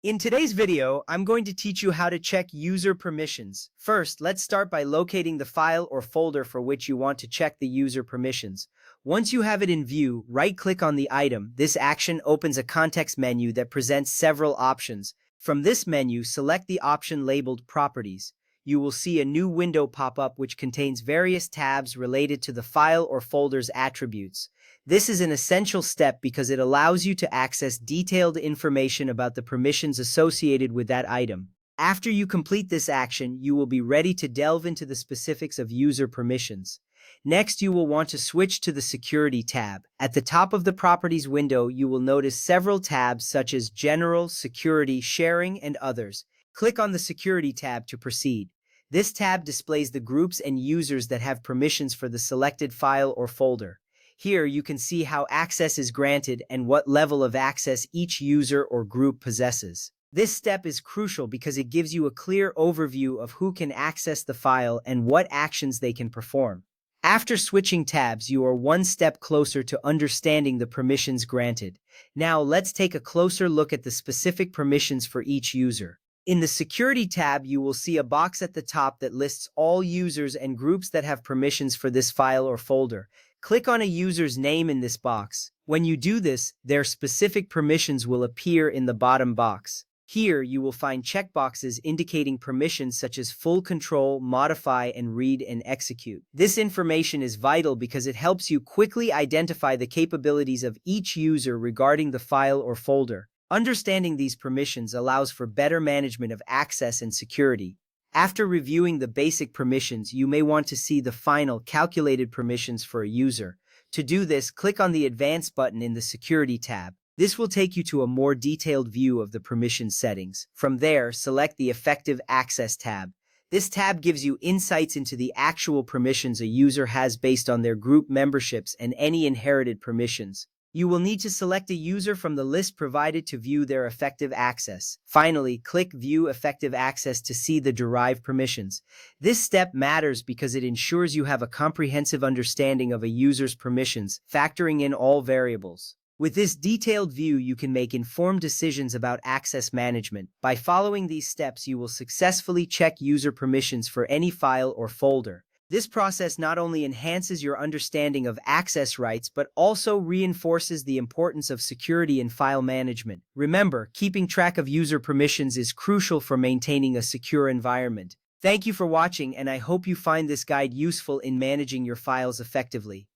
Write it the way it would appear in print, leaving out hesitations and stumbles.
In today's video, I'm going to teach you how to check user permissions. First, let's start by locating the file or folder for which you want to check the user permissions. Once you have it in view, right-click on the item. This action opens a context menu that presents several options. From this menu, select the option labeled Properties. You will see a new window pop up which contains various tabs related to the file or folder's attributes. This is an essential step because it allows you to access detailed information about the permissions associated with that item. After you complete this action, you will be ready to delve into the specifics of user permissions. Next, you will want to switch to the Security tab. At the top of the Properties window, you will notice several tabs such as General, Security, Sharing, and others. Click on the Security tab to proceed. This tab displays the groups and users that have permissions for the selected file or folder. Here you can see how access is granted and what level of access each user or group possesses. This step is crucial because it gives you a clear overview of who can access the file and what actions they can perform. After switching tabs, you are one step closer to understanding the permissions granted. Now let's take a closer look at the specific permissions for each user. In the Security tab, you will see a box at the top that lists all users and groups that have permissions for this file or folder. Click on a user's name in this box. When you do this, their specific permissions will appear in the bottom box. Here, you will find checkboxes indicating permissions such as full control, modify, and read and execute. This information is vital because it helps you quickly identify the capabilities of each user regarding the file or folder. Understanding these permissions allows for better management of access and security. After reviewing the basic permissions, you may want to see the final calculated permissions for a user. To do this, click on the Advanced button in the Security tab. This will take you to a more detailed view of the permission settings. From there, select the Effective Access tab. This tab gives you insights into the actual permissions a user has based on their group memberships and any inherited permissions. You will need to select a user from the list provided to view their effective access. Finally, click View Effective Access to see the derived permissions. This step matters because it ensures you have a comprehensive understanding of a user's permissions, factoring in all variables. With this detailed view, you can make informed decisions about access management. By following these steps, you will successfully check user permissions for any file or folder. This process not only enhances your understanding of access rights, but also reinforces the importance of security and file management. Remember, keeping track of user permissions is crucial for maintaining a secure environment. Thank you for watching, and I hope you find this guide useful in managing your files effectively.